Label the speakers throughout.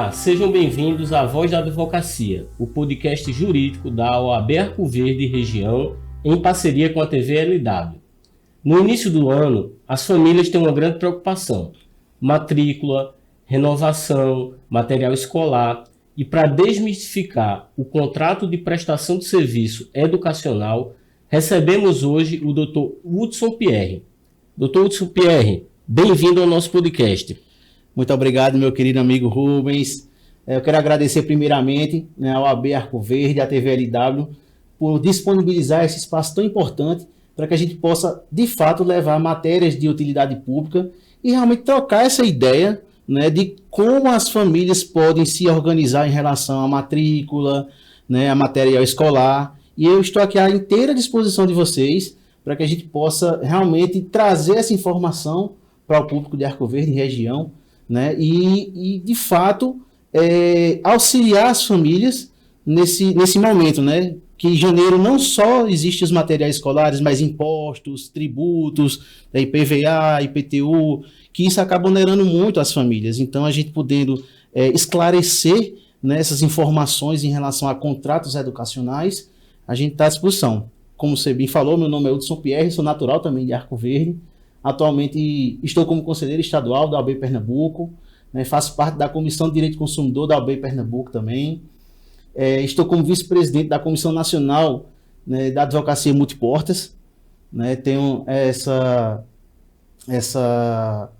Speaker 1: Olá, sejam bem-vindos à Voz da Advocacia, o podcast jurídico da OAB Arco Verde Região, em parceria com a TV LW. No início do ano, as famílias têm uma grande preocupação: matrícula, renovação, material escolar. E para desmistificar o contrato de prestação de serviço educacional, recebemos hoje o Dr. Hudson Pierre. Dr. Hudson Pierre, bem-vindo ao nosso podcast.
Speaker 2: Muito obrigado, meu querido amigo Rubens. Eu quero agradecer primeiramente ao OAB Arco Verde, à TV LW, por disponibilizar esse espaço tão importante para que a gente possa, de fato, levar matérias de utilidade pública e realmente trocar essa ideia, de como as famílias podem se organizar em relação à matrícula, a material escolar. E eu estou aqui à inteira disposição de vocês para que a gente possa realmente trazer essa informação para o público de Arco Verde e região, e de fato, auxiliar as famílias nesse momento, que em janeiro não só existem os materiais escolares, mas impostos, tributos, IPVA, IPTU, que isso acaba onerando muito as famílias. Então, a gente podendo esclarecer essas informações em relação a contratos educacionais, a gente está à disposição. Como você bem falou, meu nome é Hudson Pierre, sou natural também de Arco Verde. Atualmente estou como conselheiro estadual da OAB Pernambuco, faço parte da Comissão de Direito do Consumidor da OAB Pernambuco também. Estou como vice-presidente da Comissão Nacional da Advocacia Multiportas. Tenho essa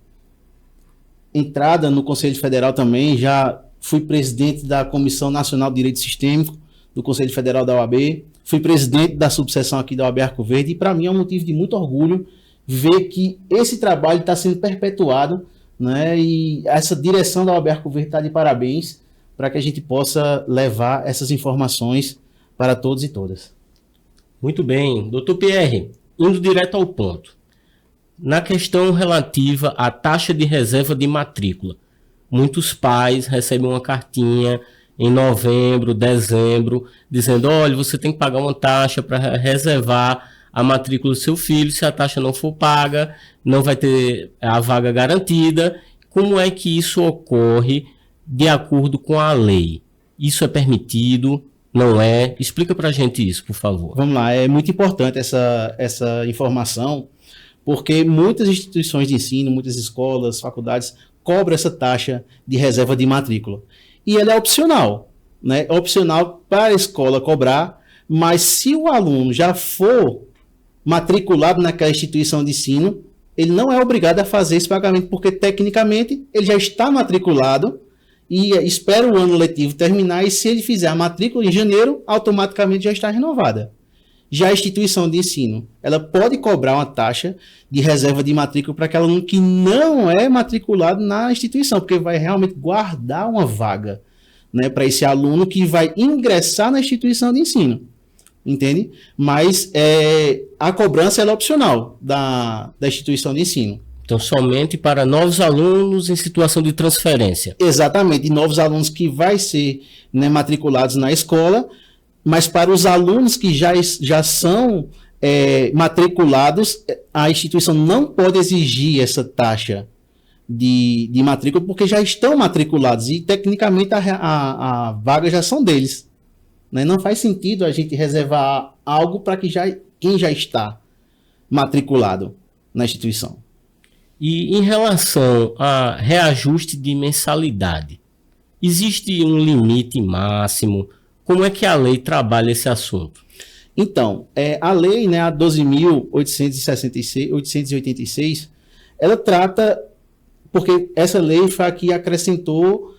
Speaker 2: entrada no Conselho Federal também, já fui presidente da Comissão Nacional de Direito Sistêmico do Conselho Federal da OAB, fui presidente da subseção aqui da OAB Arco Verde, e para mim é um motivo de muito orgulho ver que esse trabalho está sendo perpetuado, e essa direção da OAB Arco Verde está de parabéns para que a gente possa levar essas informações para todos e todas.
Speaker 1: Muito bem. Dr. Pierre, indo direto ao ponto. Na questão relativa à taxa de reserva de matrícula, muitos pais recebem uma cartinha em novembro, dezembro, dizendo: olha, você tem que pagar uma taxa para reservar a matrícula do seu filho. Se a taxa não for paga, não vai ter a vaga garantida. Como é que isso ocorre de acordo com a lei? Isso é permitido? Não é? Explica para a gente isso, por favor.
Speaker 2: Vamos lá, é muito importante essa informação, porque muitas instituições de ensino, muitas escolas, faculdades, cobram essa taxa de reserva de matrícula. E ela é opcional, É opcional para a escola cobrar, mas se o aluno já for matriculado naquela instituição de ensino, ele não é obrigado a fazer esse pagamento, porque tecnicamente ele já está matriculado e espera o ano letivo terminar, e se ele fizer a matrícula em janeiro, automaticamente já está renovada. Já a instituição de ensino, ela pode cobrar uma taxa de reserva de matrícula para aquele aluno que não é matriculado na instituição, porque vai realmente guardar uma vaga, para esse aluno que vai ingressar na instituição de ensino. Entende? Mas a cobrança ela é opcional da instituição de ensino.
Speaker 1: Então, somente para novos alunos em situação de transferência.
Speaker 2: Exatamente, novos alunos que vai ser matriculados na escola, mas para os alunos que já são matriculados, a instituição não pode exigir essa taxa de matrícula, porque já estão matriculados e, tecnicamente, a vaga já são deles. Não faz sentido a gente reservar algo para quem já está matriculado na instituição.
Speaker 1: E em relação a reajuste de mensalidade, existe um limite máximo? Como é que a lei trabalha esse assunto?
Speaker 2: Então, a lei, a 12.886, ela trata, porque essa lei foi a que acrescentou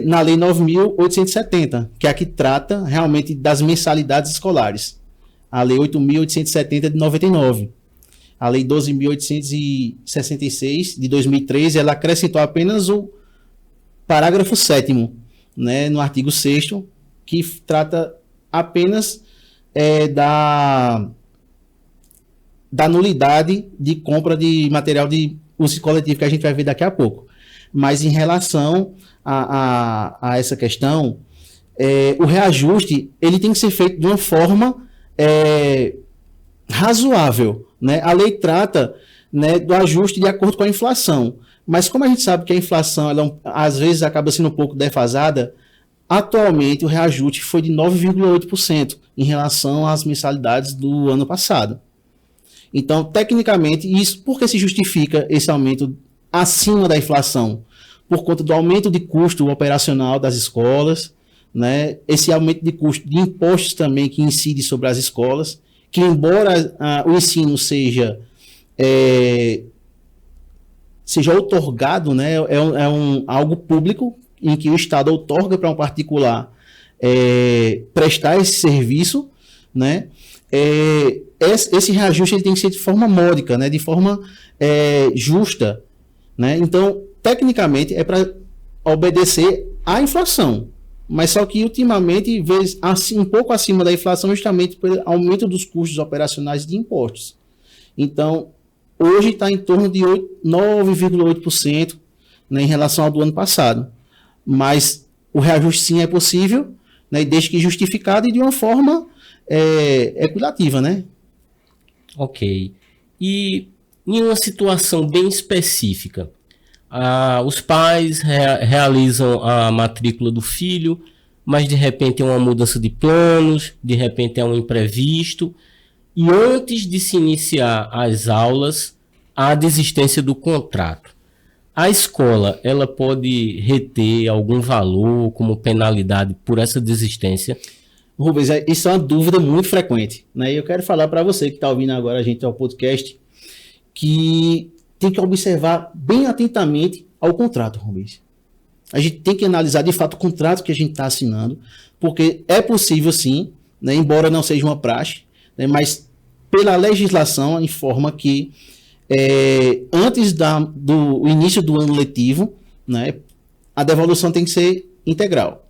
Speaker 2: na Lei 9.870, que é a que trata realmente das mensalidades escolares. A Lei 8.870 de 99. A Lei 12.866 de 2013, ela acrescentou apenas o parágrafo 7º, no artigo 6º, que trata apenas da nulidade de compra de material de uso coletivo, que a gente vai ver daqui a pouco. Mas em relação a essa questão, o reajuste ele tem que ser feito de uma forma razoável. A lei trata do ajuste de acordo com a inflação, Mas como a gente sabe que a inflação, ela, às vezes, acaba sendo um pouco defasada, atualmente o reajuste foi de 9,8% em relação às mensalidades do ano passado. Então, tecnicamente, isso por que se justifica esse aumento acima da inflação? Por conta do aumento de custo operacional das escolas, né? Esse aumento de custo de impostos também que incide sobre as escolas, que embora o ensino seja outorgado, né? Algo público, em que o Estado outorga para um particular prestar esse serviço, né? Esse reajuste ele tem que ser de forma módica, né? De forma justa, né? Então, tecnicamente, é para obedecer à inflação, mas só que ultimamente vê assim, um pouco acima da inflação justamente pelo aumento dos custos operacionais de impostos. Então, hoje está em torno de 9,8%, né, em relação ao do ano passado. Mas o reajuste sim é possível, né, desde que justificado e de uma forma equitativa, né?
Speaker 1: Ok. E em uma situação bem específica, os pais realizam a matrícula do filho, mas de repente é uma mudança de planos, de repente é um imprevisto, e antes de se iniciar as aulas, há a desistência do contrato. A escola, ela pode reter algum valor como penalidade por essa desistência?
Speaker 2: Rubens, isso é uma dúvida muito frequente, né? E eu quero falar para você que está ouvindo agora a gente ao podcast, que tem que observar bem atentamente ao contrato, Rubens. A gente tem que analisar de fato o contrato que a gente está assinando, porque é possível sim, né, embora não seja uma praxe, né, mas pela legislação informa que antes do início do ano letivo, né, a devolução tem que ser integral,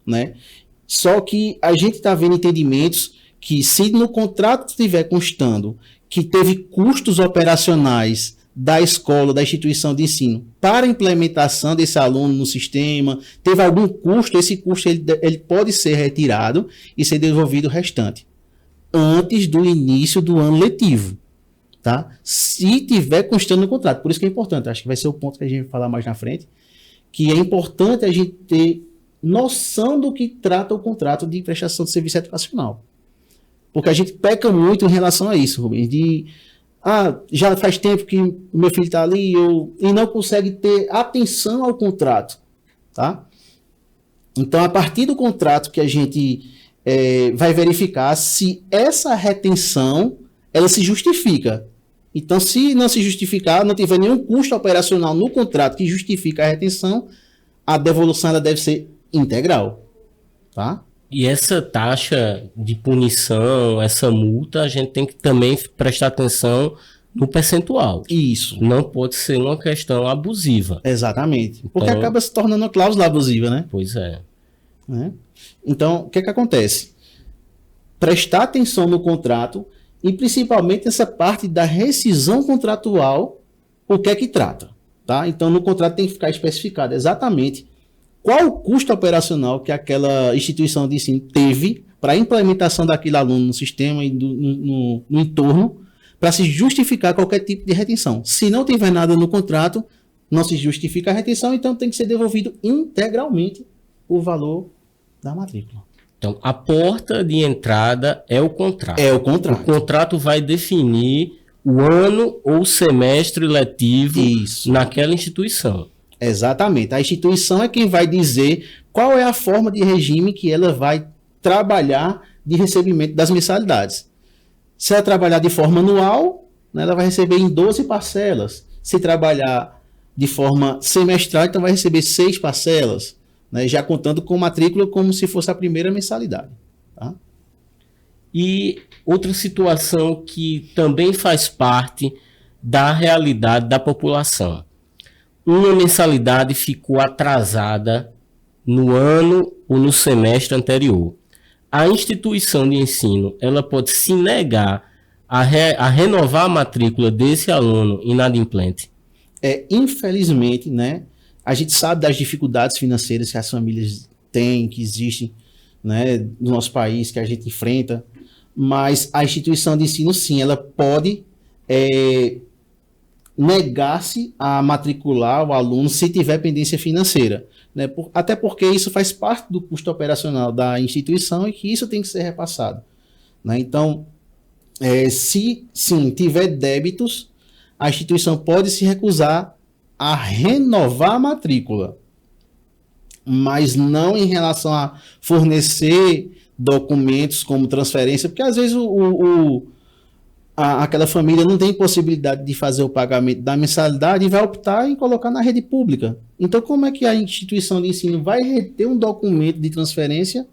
Speaker 2: né? Só que a gente está vendo entendimentos que se no contrato estiver constando que teve custos operacionais da escola, da instituição de ensino, para a implementação desse aluno no sistema, teve algum custo, esse custo ele pode ser retirado e ser devolvido o restante, antes do início do ano letivo, tá? Se tiver constando no contrato. Por isso que é importante, acho que vai ser o ponto que a gente vai falar mais na frente, que é importante a gente ter noção do que trata o contrato de prestação de serviço educacional. Porque a gente peca muito em relação a isso, Rubens, já faz tempo que o meu filho está ali e não consegue ter atenção ao contrato, tá? Então, a partir do contrato que a gente vai verificar se essa retenção, ela se justifica. Então, se não se justificar, não tiver nenhum custo operacional no contrato que justifica a retenção, a devolução ela deve ser integral, tá?
Speaker 1: E essa taxa de punição, essa multa, a gente tem que também prestar atenção no percentual.
Speaker 2: Isso.
Speaker 1: Não pode ser uma questão abusiva.
Speaker 2: Exatamente. Porque acaba se tornando uma cláusula abusiva, né?
Speaker 1: Pois é.
Speaker 2: Então, o que acontece? Prestar atenção no contrato e principalmente essa parte da rescisão contratual, o que é que trata, tá? Então, no contrato tem que ficar especificado exatamente qual o custo operacional que aquela instituição de ensino teve para a implementação daquele aluno no sistema e no entorno, para se justificar qualquer tipo de retenção. Se não tiver nada no contrato, não se justifica a retenção, então tem que ser devolvido integralmente o valor da matrícula.
Speaker 1: Então, a porta de entrada é o contrato.
Speaker 2: É o contrato.
Speaker 1: O contrato vai definir o ano ou semestre letivo naquela instituição.
Speaker 2: Exatamente. A instituição é quem vai dizer qual é a forma de regime que ela vai trabalhar de recebimento das mensalidades. Se ela trabalhar de forma anual, né, ela vai receber em 12 parcelas. Se trabalhar de forma semestral, então vai receber 6 parcelas, né, já contando com matrícula como se fosse a primeira mensalidade. Tá?
Speaker 1: E outra situação que também faz parte da realidade da população. Uma mensalidade ficou atrasada no ano ou no semestre anterior. A instituição de ensino ela pode se negar a renovar a matrícula desse aluno inadimplente.
Speaker 2: Infelizmente, né, a gente sabe das dificuldades financeiras que as famílias têm, que existem, né, no nosso país, que a gente enfrenta, mas a instituição de ensino, sim, ela pode negar-se a matricular o aluno se tiver pendência financeira, né? Até porque isso faz parte do custo operacional da instituição e que isso tem que ser repassado, né? Então, se sim tiver débitos, a instituição pode se recusar a renovar a matrícula, mas não em relação a fornecer documentos como transferência, porque às vezes aquela família não tem possibilidade de fazer o pagamento da mensalidade e vai optar em colocar na rede pública. Então, como é que a instituição de ensino vai reter um documento de transferência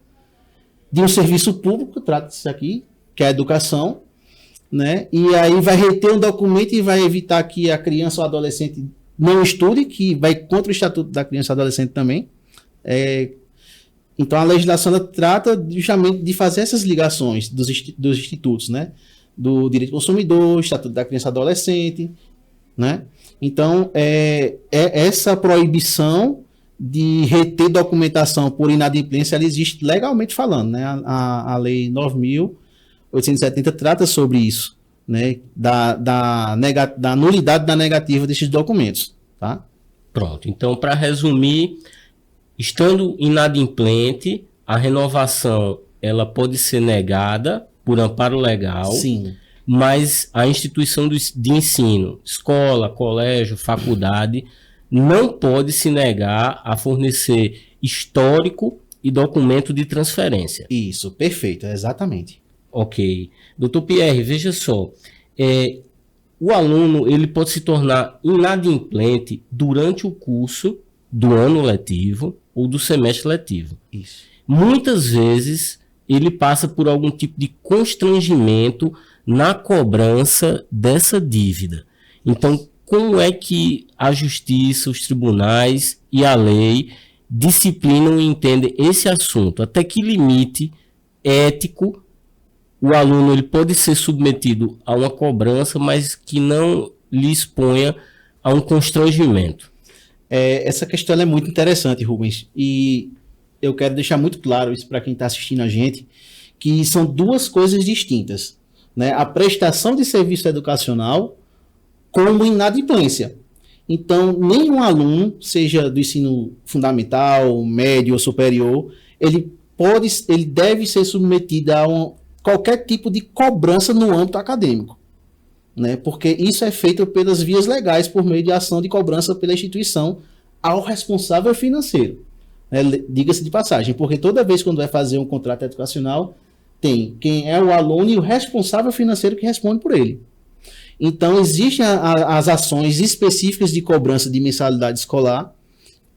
Speaker 2: de um serviço público, trata-se aqui, que é a educação, né? E aí vai reter um documento e vai evitar que a criança ou adolescente não estude, que vai contra o Estatuto da Criança e Adolescente também. Então, a legislação ela trata justamente de fazer essas ligações dos institutos, né? Do direito do consumidor, Estatuto da Criança e Adolescente, né? Então, essa proibição de reter documentação por inadimplência, ela existe legalmente falando, né? A Lei 9.870 trata sobre isso, né? Da nulidade da negativa desses documentos, tá?
Speaker 1: Pronto. Então, para resumir, estando inadimplente, a renovação ela pode ser negada por amparo legal.
Speaker 2: Sim.
Speaker 1: Mas a instituição de ensino, escola, colégio, faculdade, não pode se negar a fornecer histórico e documento de transferência.
Speaker 2: Isso, perfeito, exatamente.
Speaker 1: Ok. Doutor Pierre, veja só, o aluno ele pode se tornar inadimplente durante o curso do ano letivo ou do semestre letivo.
Speaker 2: Isso.
Speaker 1: Muitas vezes ele passa por algum tipo de constrangimento na cobrança dessa dívida. Então, como é que a justiça, os tribunais e a lei disciplinam e entendem esse assunto? Até que limite ético o aluno ele pode ser submetido a uma cobrança, mas que não lhe exponha a um constrangimento?
Speaker 2: Essa questão é muito interessante, Rubens, e eu quero deixar muito claro isso para quem está assistindo a gente, que são duas coisas distintas, né? A prestação de serviço educacional como inadimplência. Então, nenhum aluno, seja do ensino fundamental, médio ou superior, ele deve ser submetido a qualquer tipo de cobrança no âmbito acadêmico, né? Porque isso é feito pelas vias legais por meio de ação de cobrança pela instituição ao responsável financeiro. Diga-se de passagem, porque toda vez quando vai fazer um contrato educacional, tem quem é o aluno e o responsável financeiro que responde por ele. Então, existem as ações específicas de cobrança de mensalidade escolar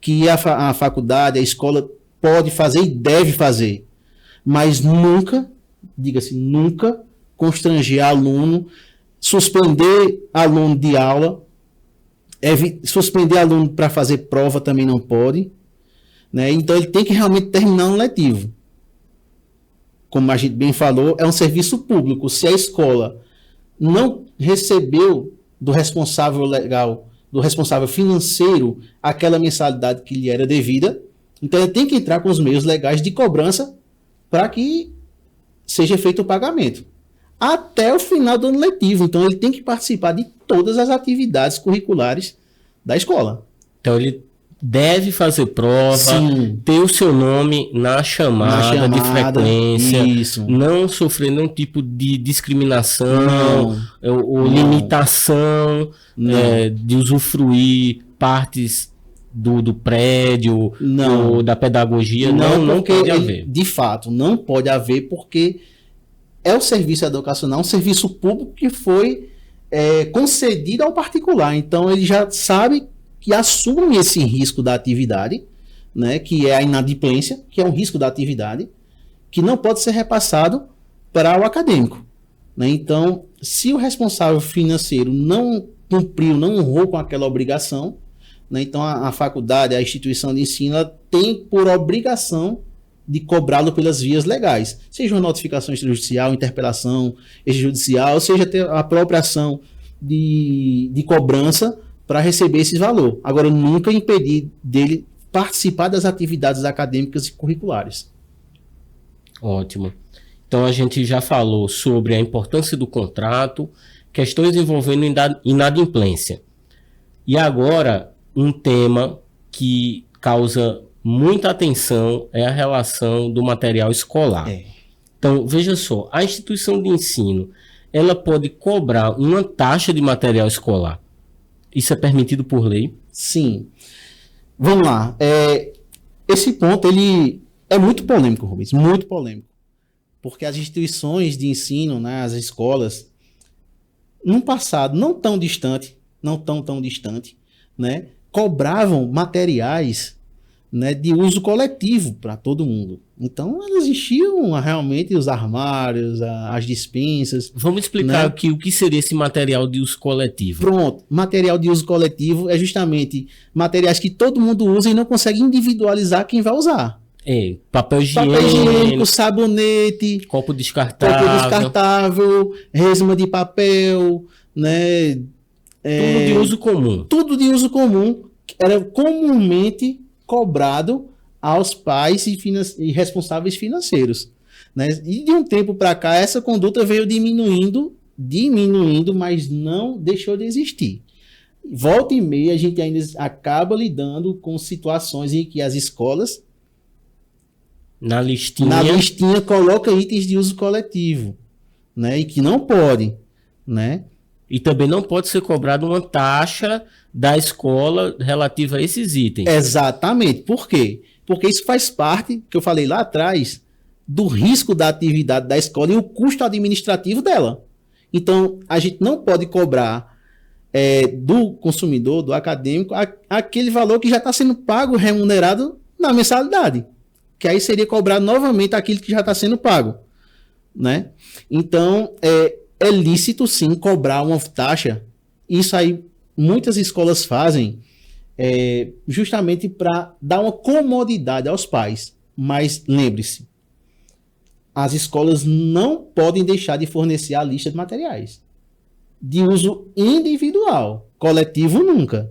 Speaker 2: que a faculdade, a escola pode fazer e deve fazer, mas nunca, diga-se, nunca constranger aluno, suspender aluno de aula, suspender aluno para fazer prova também não pode, né? Então, ele tem que realmente terminar um letivo. Como a gente bem falou, é um serviço público. Se a escola não recebeu do responsável legal, do responsável financeiro, aquela mensalidade que lhe era devida, então ele tem que entrar com os meios legais de cobrança para que seja feito o pagamento. Até o final do ano letivo. Então ele tem que participar de todas as atividades curriculares da escola.
Speaker 1: Então ele deve fazer prova,
Speaker 2: sim,
Speaker 1: ter o seu nome na chamada de frequência,
Speaker 2: isso,
Speaker 1: não sofrer nenhum tipo de discriminação ou limitação de usufruir partes do prédio ou da pedagogia. Não pode haver.
Speaker 2: De fato, não pode haver, porque é o serviço educacional, um serviço público que foi concedido ao particular. Então ele já sabe que assume esse risco da atividade, né, que é a inadimplência, que é um risco da atividade, que não pode ser repassado para o acadêmico, né? Então, se o responsável financeiro não cumpriu, não honrou com aquela obrigação, né, então a faculdade, a instituição de ensino, ela tem por obrigação de cobrá-lo pelas vias legais, seja uma notificação extrajudicial, interpelação extrajudicial, seja ter a própria ação de cobrança para receber esse valor. Agora, nunca impedir dele participar das atividades acadêmicas e curriculares.
Speaker 1: Ótimo. Então, a gente já falou sobre a importância do contrato, questões envolvendo inadimplência. E agora, um tema que causa muita atenção é a relação do material escolar. Então, veja só, a instituição de ensino, ela pode cobrar uma taxa de material escolar. Isso é permitido por lei?
Speaker 2: Sim. Vamos lá. Esse ponto, ele é muito polêmico, Rubens, muito polêmico. Porque as instituições de ensino, né, as escolas, num passado não tão distante, né, cobravam materiais, né, de uso coletivo para todo mundo. Então, elas existiam realmente os armários, as dispensas.
Speaker 1: Vamos explicar aqui o que seria esse material de uso coletivo.
Speaker 2: Pronto. Material de uso coletivo é justamente materiais que todo mundo usa e não consegue individualizar quem vai usar.
Speaker 1: Papel higiênico,
Speaker 2: sabonete,
Speaker 1: copo descartável,
Speaker 2: resma de papel, né?
Speaker 1: Tudo de uso comum.
Speaker 2: Tudo de uso comum era comumente cobrado aos pais e responsáveis financeiros, né? E de um tempo para cá, essa conduta veio diminuindo, mas não deixou de existir. Volta e meia, a gente ainda acaba lidando com situações em que as escolas, na listinha coloca itens de uso coletivo, né? E que não podem, né?
Speaker 1: E também não pode ser cobrada uma taxa da escola relativa a esses itens.
Speaker 2: Exatamente. Por quê? Porque isso faz parte, que eu falei lá atrás, do risco da atividade da escola e o custo administrativo dela. Então, a gente não pode cobrar do consumidor, do acadêmico, aquele valor que já está sendo pago, remunerado na mensalidade. Que aí seria cobrar novamente aquilo que já está sendo pago, né? Então, é lícito sim cobrar uma taxa. Isso aí muitas escolas fazem justamente para dar uma comodidade aos pais. Mas lembre-se, as escolas não podem deixar de fornecer a lista de materiais de uso individual, coletivo nunca.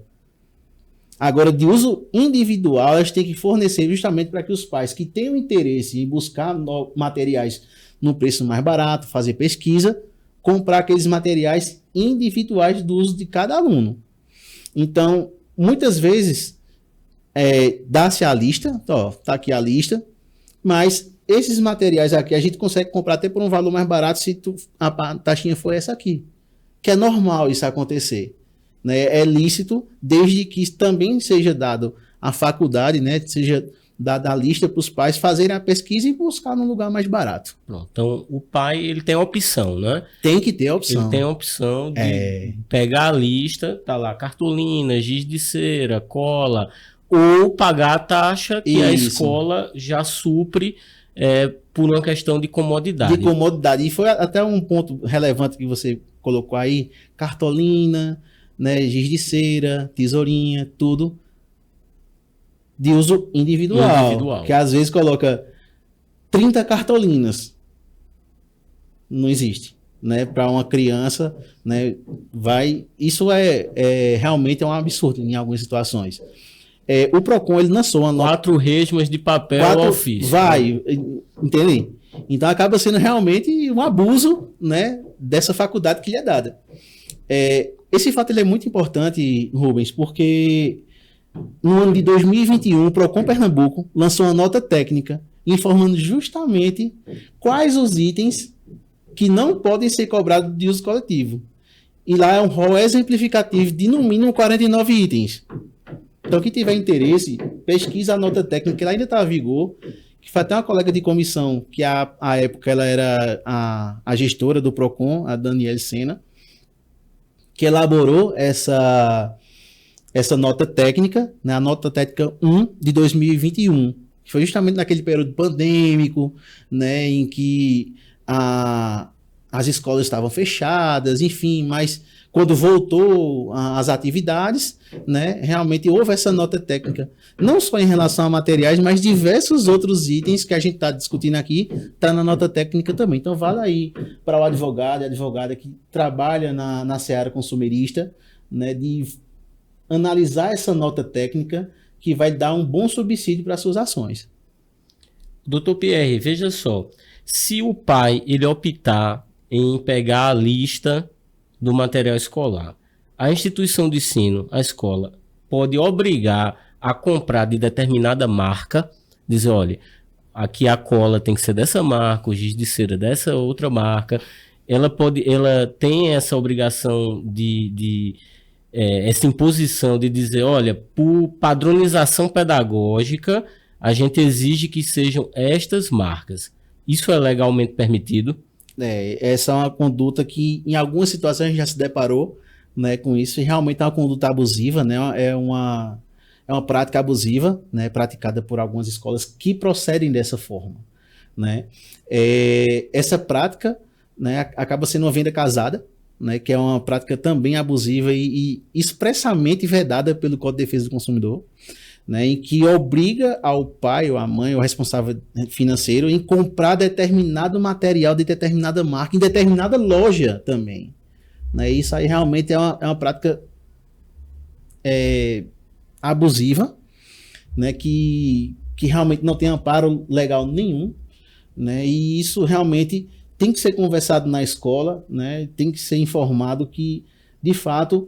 Speaker 2: Agora, de uso individual, elas têm que fornecer justamente para que os pais que tenham interesse em buscar materiais no preço mais barato, fazer pesquisa, comprar aqueles materiais individuais do uso de cada aluno. Então, muitas vezes, dá-se a lista, está aqui a lista, mas esses materiais aqui a gente consegue comprar até por um valor mais barato se a taxinha for essa aqui. Que é normal isso acontecer. Né? É lícito, desde que também seja dado à faculdade, né? Seja dada a lista para os pais fazerem a pesquisa e buscar num lugar mais barato.
Speaker 1: Pronto. Então, o pai ele tem a opção, né?
Speaker 2: Tem que ter a opção.
Speaker 1: Ele tem a opção de pegar a lista, tá lá, cartolina, giz de cera, cola, ou pagar a taxa que a escola já supre por uma questão de comodidade.
Speaker 2: De comodidade. E foi até um ponto relevante que você colocou aí, cartolina, né, giz de cera, tesourinha, tudo de uso individual. Que às vezes coloca 30 cartolinas. Não existe. Né? Para uma criança, né, isso realmente é um absurdo em algumas situações. O Procon, ele lançou uma nota...
Speaker 1: 4 resmas de papel ofício.
Speaker 2: Entende? Então acaba sendo realmente um abuso, né, dessa faculdade que lhe é dada. Esse fato ele é muito importante, Rubens, porque no ano de 2021, o Procon Pernambuco lançou uma nota técnica informando justamente quais os itens que não podem ser cobrados de uso coletivo. E lá é um rol exemplificativo de no mínimo 49 itens. Então, quem tiver interesse, pesquisa a nota técnica, que ela ainda está em vigor, que foi até uma colega de comissão, que à época ela era a gestora do Procon, a Daniele Sena, que elaborou essa nota técnica, né, a nota técnica 1 de 2021, que foi justamente naquele período pandêmico, né, em que as escolas estavam fechadas, enfim, mas quando voltou às atividades, né, realmente houve essa nota técnica, não só em relação a materiais, mas diversos outros itens que a gente está discutindo aqui, está na nota técnica também. Então, vale aí para o advogado e advogada que trabalha na seara consumerista, né, de analisar essa nota técnica que vai dar um bom subsídio para suas ações.
Speaker 1: Doutor Pierre, veja só, se o pai ele optar em pegar a lista do material escolar, a instituição de ensino, a escola, pode obrigar a comprar de determinada marca, dizer, olha, aqui a cola tem que ser dessa marca, o giz de cera dessa outra marca. Ela tem essa obrigação essa imposição de dizer, olha, por padronização pedagógica, a gente exige que sejam estas marcas. Isso é legalmente permitido?
Speaker 2: Essa é uma conduta que, em algumas situações, a gente já se deparou, né, com isso, e realmente é uma conduta abusiva, né, é uma prática abusiva, né, praticada por algumas escolas que procedem dessa forma, né. Essa prática, né, acaba sendo uma venda casada, né, que é uma prática também abusiva e expressamente vedada pelo Código de Defesa do Consumidor, né, em que obriga ao pai ou à mãe ou responsável financeiro em comprar determinado material de determinada marca em determinada loja também. Né, isso aí realmente é uma prática abusiva, né, que realmente não tem amparo legal nenhum, né, e isso realmente tem que ser conversado na escola, né, tem que ser informado que, de fato,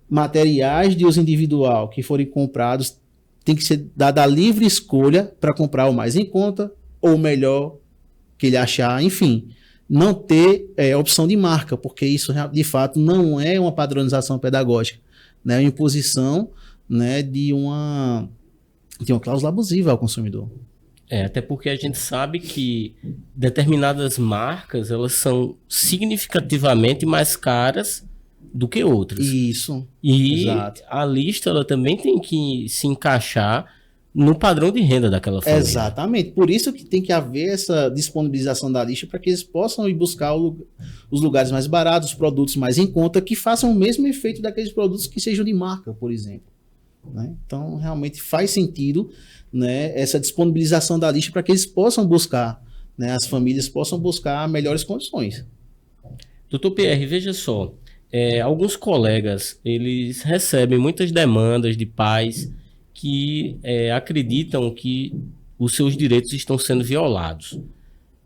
Speaker 2: materiais de uso individual que forem comprados tem que ser dada a livre escolha para comprar o mais em conta ou o melhor que ele achar, enfim, não ter opção de marca, porque isso de fato não é uma padronização pedagógica, né, é uma imposição, né, de uma cláusula abusiva ao consumidor.
Speaker 1: Até porque a gente sabe que determinadas marcas, elas são significativamente mais caras do que outras.
Speaker 2: Isso.
Speaker 1: E
Speaker 2: exato.
Speaker 1: A lista, ela também tem que se encaixar no padrão de renda daquela família.
Speaker 2: Exatamente. Por isso que tem que haver essa disponibilização da lista para que eles possam ir buscar os lugares mais baratos, os produtos mais em conta, que façam o mesmo efeito daqueles produtos que sejam de marca, por exemplo. Né? Então, realmente faz sentido, né, essa disponibilização da lista para que eles possam buscar, né, as famílias possam buscar melhores condições.
Speaker 1: Doutor Pierre, veja só, alguns colegas, eles recebem muitas demandas de pais que acreditam que os seus direitos estão sendo violados.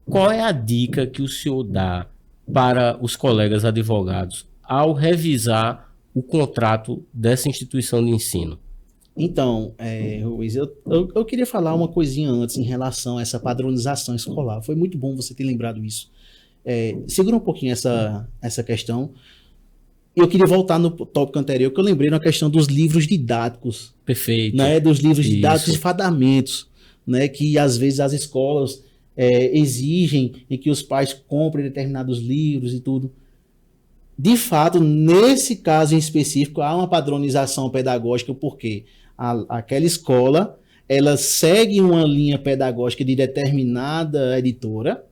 Speaker 1: Qual é a dica que o senhor dá para os colegas advogados ao revisar o contrato dessa instituição de ensino?
Speaker 2: Então, Ruiz, eu queria falar uma coisinha antes em relação a essa padronização escolar. Foi muito bom você ter lembrado isso. Segura um pouquinho essa questão. Eu queria voltar no tópico anterior, que eu lembrei na questão dos livros didáticos.
Speaker 1: Perfeito.
Speaker 2: Né, dos livros didáticos e fadamentos, né, que às vezes as escolas exigem em que os pais comprem determinados livros e tudo. De fato, nesse caso em específico, há uma padronização pedagógica, porque aquela escola, ela segue uma linha pedagógica de determinada editora,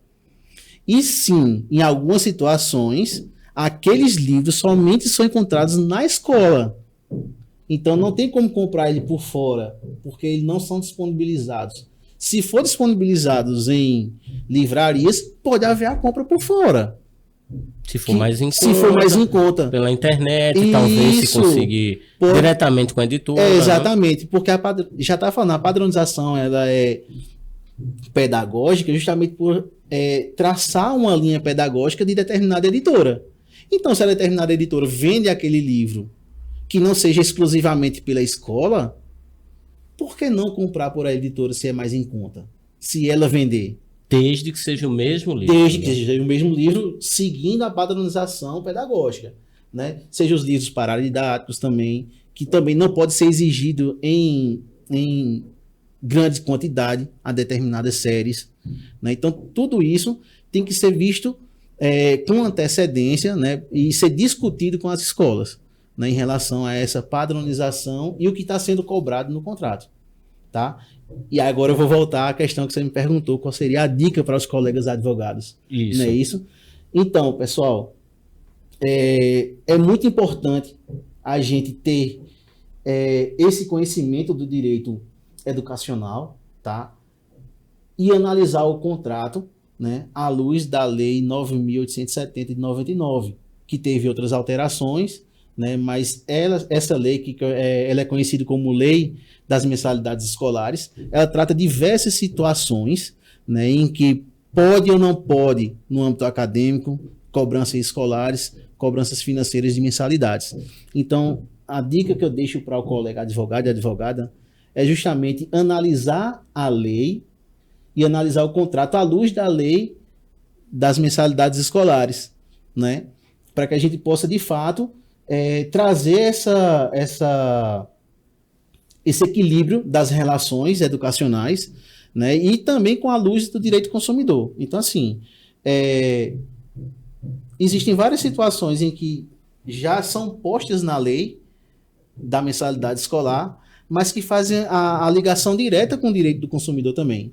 Speaker 2: e sim, em algumas situações, aqueles livros somente são encontrados na escola. Então, não tem como comprar ele por fora, porque eles não são disponibilizados. Se for disponibilizados em livrarias, pode haver a compra por fora.
Speaker 1: Se for mais em conta.
Speaker 2: Se for mais em conta.
Speaker 1: Pela internet, talvez se conseguir diretamente com a editora.
Speaker 2: Exatamente, porque já está falando, a padronização ela é pedagógica justamente por traçar uma linha pedagógica de determinada editora. Então, se a determinada editora vende aquele livro que não seja exclusivamente pela escola, por que não comprar por a editora se é mais em conta? Se ela vender.
Speaker 1: Desde que seja o mesmo livro.
Speaker 2: Desde que seja o mesmo livro, seguindo a padronização pedagógica. Né? Seja os livros paradidáticos também, que também não pode ser exigido em grande quantidade a determinadas séries. Né? Então, tudo isso tem que ser visto com antecedência, né? E ser discutido com as escolas, né? Em relação a essa padronização e o que está sendo cobrado no contrato. Tá? E agora eu vou voltar à questão que você me perguntou, qual seria a dica para os colegas advogados.
Speaker 1: Isso.
Speaker 2: Não é isso? Então, pessoal, é muito importante a gente ter esse conhecimento do direito educacional, tá? E analisar o contrato, né, à luz da Lei 9.870 de 99, que teve outras alterações, né, mas essa lei, ela é conhecida como Lei das Mensalidades Escolares, ela trata diversas situações, né, em que pode ou não pode, no âmbito acadêmico, cobranças escolares, cobranças financeiras de mensalidades. Então, a dica que eu deixo para o colega advogado e advogada é justamente analisar a lei e analisar o contrato à luz da lei das mensalidades escolares, né? Para que a gente possa, de fato, trazer esse equilíbrio das relações educacionais, né? E também com a luz do direito do consumidor. Então, assim, existem várias situações em que já são postas na lei da mensalidade escolar, mas que fazem a ligação direta com o direito do consumidor também,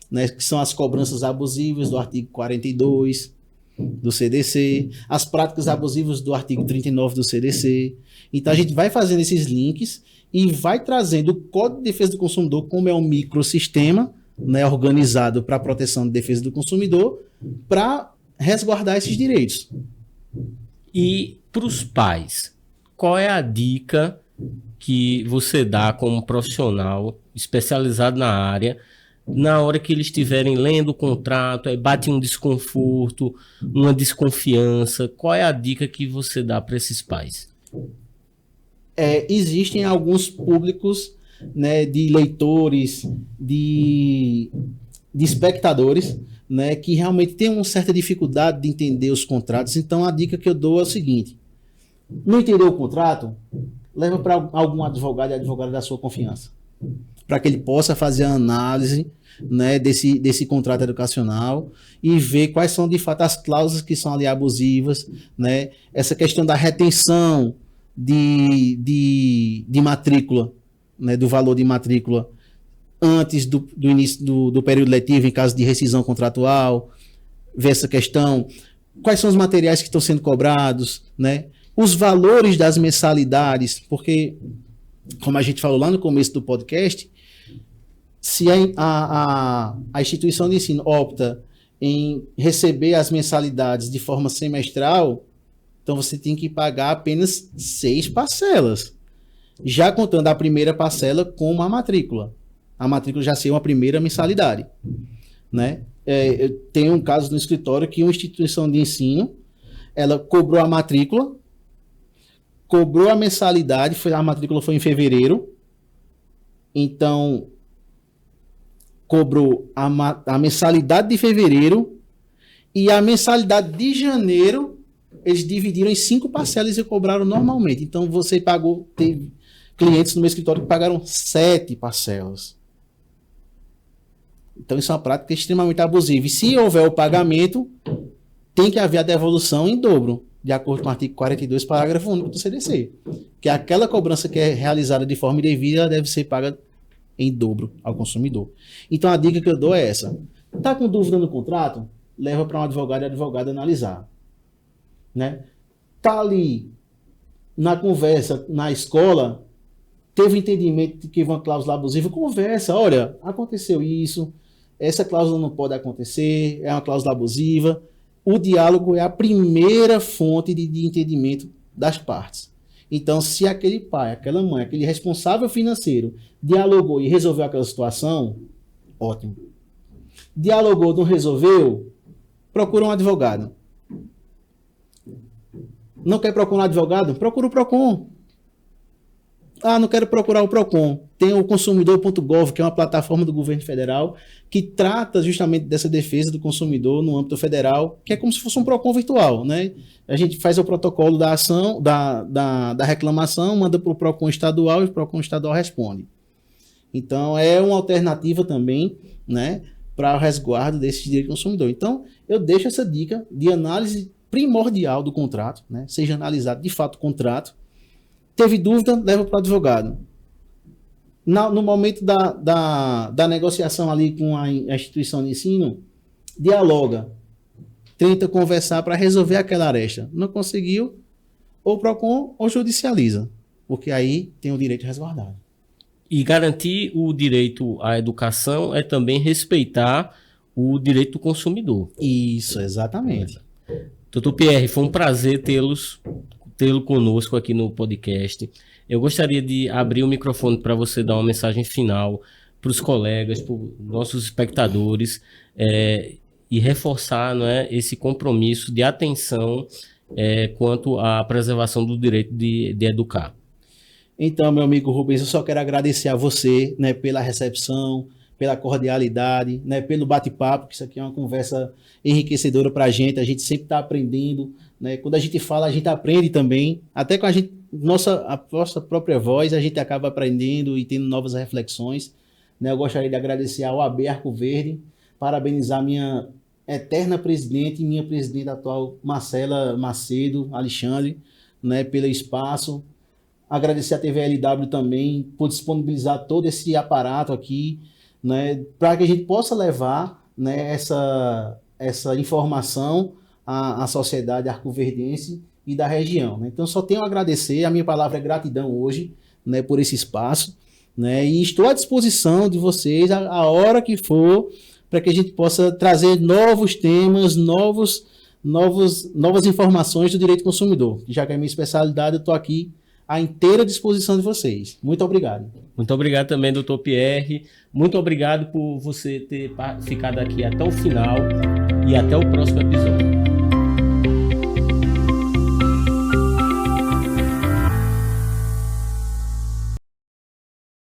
Speaker 2: né? Que são as cobranças abusivas do artigo 42 do CDC, as práticas abusivas do artigo 39 do CDC. Então a gente vai fazendo esses links e vai trazendo o Código de Defesa do Consumidor, como é um microsistema, né, organizado para a proteção e defesa do consumidor, para resguardar esses direitos.
Speaker 1: E para os pais, qual é a dica que você dá como profissional especializado na área, na hora que eles estiverem lendo o contrato, aí bate um desconforto, uma desconfiança? Qual é a dica que você dá para esses pais?
Speaker 2: Existem alguns públicos, né, de leitores, de espectadores, né, que realmente têm uma certa dificuldade de entender os contratos. Então, a dica que eu dou é o seguinte: não entendeu o contrato? Leva para algum advogado e advogada da sua confiança, para que ele possa fazer a análise, né, desse contrato educacional e ver quais são, de fato, as cláusulas que são ali abusivas, né? Essa questão da retenção de matrícula, né, do valor de matrícula antes do início do período letivo, em caso de rescisão contratual, ver essa questão, quais são os materiais que estão sendo cobrados, né? Os valores das mensalidades, porque, como a gente falou lá no começo do podcast, se a instituição de ensino opta em receber as mensalidades de forma semestral, então você tem que pagar apenas 6 parcelas, já contando a primeira parcela com a matrícula. A matrícula já seria uma primeira mensalidade, né? Eu tenho um caso no escritório que uma instituição de ensino, ela cobrou a matrícula, cobrou a mensalidade, a matrícula foi em fevereiro, então cobrou a mensalidade de fevereiro e a mensalidade de janeiro eles dividiram em 5 parcelas e cobraram normalmente. Então você pagou, teve clientes no meu escritório que pagaram 7 parcelas. Então isso é uma prática extremamente abusiva. E se houver o pagamento, tem que haver a devolução em dobro, de acordo com o artigo 42, parágrafo único do CDC. Que aquela cobrança que é realizada de forma indevida deve ser paga em dobro ao consumidor. Então a dica que eu dou é essa: tá com dúvida no contrato? Leva para um advogado e advogada analisar, né? Tá ali na conversa na escola, teve entendimento de que uma cláusula abusiva, conversa, olha, aconteceu isso, essa cláusula não pode acontecer, é uma cláusula abusiva. O diálogo é a primeira fonte de entendimento das partes. Então, se aquele pai, aquela mãe, aquele responsável financeiro dialogou e resolveu aquela situação, ótimo. Dialogou, não resolveu, procura um advogado. Não quer procurar um advogado? Procura o PROCON. Ah, não quero procurar o PROCON. Tem o consumidor.gov, que é uma plataforma do governo federal que trata justamente dessa defesa do consumidor no âmbito federal, que é como se fosse um PROCON virtual, né? A gente faz o protocolo da ação, da reclamação, manda para o PROCON estadual e o PROCON estadual responde. Então, é uma alternativa também, né, para o resguardo desse direito do consumidor. Então, eu deixo essa dica de análise primordial do contrato, né? Seja analisado de fato o contrato. Teve dúvida, leva para o advogado. No momento da negociação ali com a instituição de ensino, dialoga, tenta conversar para resolver aquela aresta. Não conseguiu, ou PROCON ou judicializa, porque aí tem o direito resguardado.
Speaker 1: E garantir o direito à educação é também respeitar o direito do consumidor.
Speaker 2: Isso, exatamente.
Speaker 1: Doutor Pierre, foi um prazer tê-lo conosco aqui no podcast. Eu gostaria de abrir o microfone para você dar uma mensagem final para os colegas, para os nossos espectadores, e reforçar, não é, esse compromisso de atenção quanto à preservação do direito de educar.
Speaker 2: Então, meu amigo Rubens, eu só quero agradecer a você, né, pela recepção, pela cordialidade, né, pelo bate-papo, que isso aqui é uma conversa enriquecedora para a gente sempre está aprendendo, né, quando a gente fala, a gente aprende também, até com a nossa própria voz, a gente acaba aprendendo e tendo novas reflexões, né. Eu gostaria de agradecer ao OAB Arco Verde, parabenizar minha eterna presidente e minha presidente atual, Marcela Macedo Alexandre, né, pelo espaço. Agradecer a TVLW também por disponibilizar todo esse aparato aqui, né, para que a gente possa levar, né, essa informação à sociedade arcoverdense e da região, né? Então, só tenho a agradecer, a minha palavra é gratidão hoje, né, por esse espaço, né, e estou à disposição de vocês a hora que for, para que a gente possa trazer novos temas, novas informações do direito consumidor. Já que é a minha especialidade, eu estou aqui à inteira disposição de vocês. Muito obrigado.
Speaker 1: Muito obrigado também, doutor Pierre. Muito obrigado por você ter ficado aqui até o final e até o próximo episódio.